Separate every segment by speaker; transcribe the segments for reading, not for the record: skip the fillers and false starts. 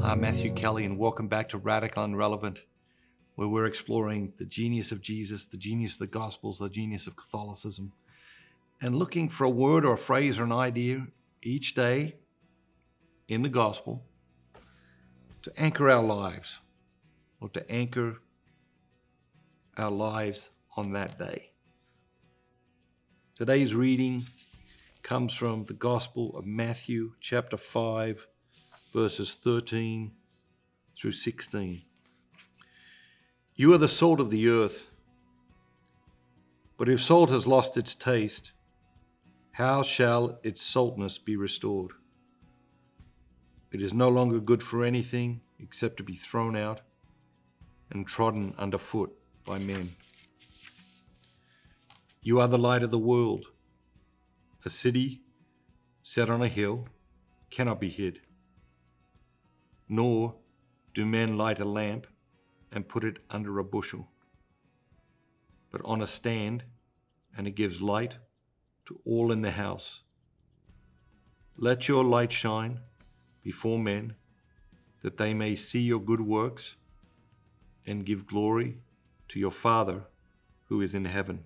Speaker 1: I'm Matthew Kelly, and welcome back to Radical and Relevant, where we're exploring the genius of Jesus, the genius of the Gospels, the genius of Catholicism, and looking for a word or a phrase or an idea each day in the Gospel to anchor our lives, or to anchor our lives on that day. Today's reading comes from the Gospel of Matthew, chapter 5, verses 13 through 16. You are the salt of the earth, but if salt has lost its taste, how shall its saltness be restored? It is no longer good for anything except to be thrown out and trodden underfoot by men. You are the light of the world. A city set on a hill cannot be hid. Nor do men light a lamp and put it under a bushel, but on a stand, and it gives light to all in the house. Let your light shine before men, that they may see your good works and give glory to your Father who is in heaven.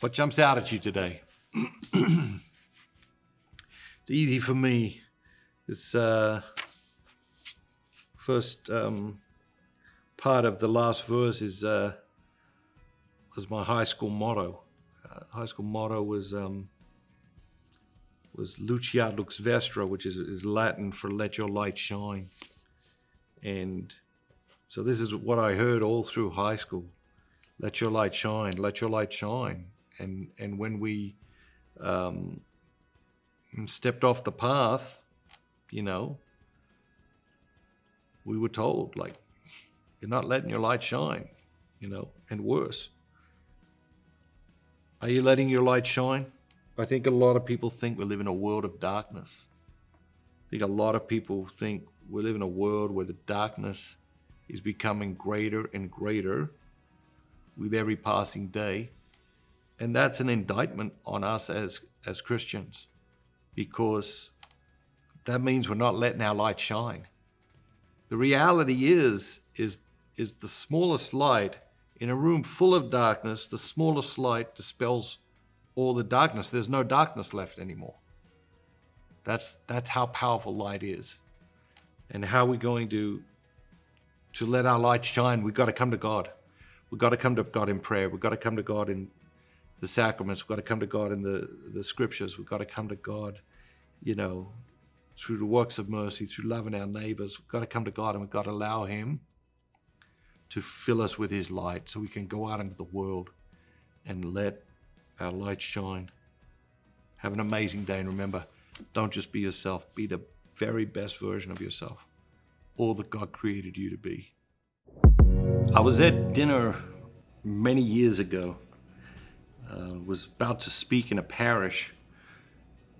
Speaker 1: What jumps out at you today? It's easy for me. This first part of the last verse was my high school motto. High school motto was Lucia Lux Vestra, which is Latin for "Let your light shine." And so this is what I heard all through high school: "Let your light shine, let your light shine." And when we stepped off the path, we were told, like, you're not letting your light shine, and worse. Are you letting your light shine? I think a lot of people think we live in a world of darkness. I think a lot of people think we live in a world where the darkness is becoming greater and greater with every passing day. And that's an indictment on us as Christians, because that means we're not letting our light shine. The reality is the smallest light in a room full of darkness, the smallest light dispels all the darkness. There's no darkness left anymore. That's how powerful light is. And how we're going to let our light shine, we've got to come to God. We've got to come to God in prayer. We've got to come to God in the sacraments. We've got to come to God in the scriptures. We've got to come to God, through the works of mercy, through loving our neighbors. We've got to come to God, and we've got to allow Him to fill us with His light so we can go out into the world and let our light shine. Have an amazing day, and remember, don't just be yourself. Be the very best version of yourself, all that God created you to be. I was at dinner many years ago. Was about to speak in a parish,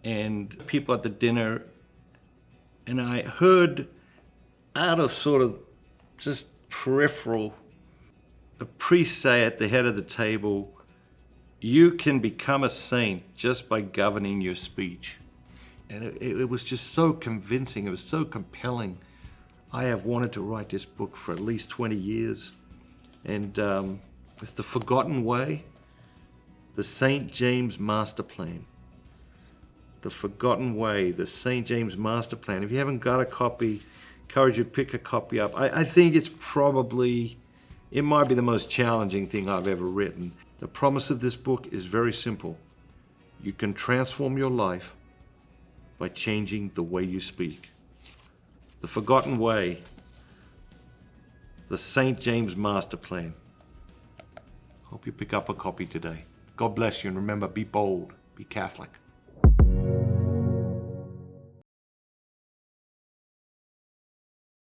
Speaker 1: and people at the dinner, and I heard out of sort of just peripheral, a priest say at the head of the table, "You can become a saint just by governing your speech." And it was just so convincing, it was so compelling. I have wanted to write this book for at least 20 years, and it's The Forgotten Way, the St. James Master Plan. The Forgotten Way, the St. James Master Plan. If you haven't got a copy, encourage you to pick a copy up. I think it might be the most challenging thing I've ever written. The promise of this book is very simple. You can transform your life by changing the way you speak. The Forgotten Way, the St. James Master Plan. Hope you pick up a copy today. God bless you, and remember, be bold, be Catholic.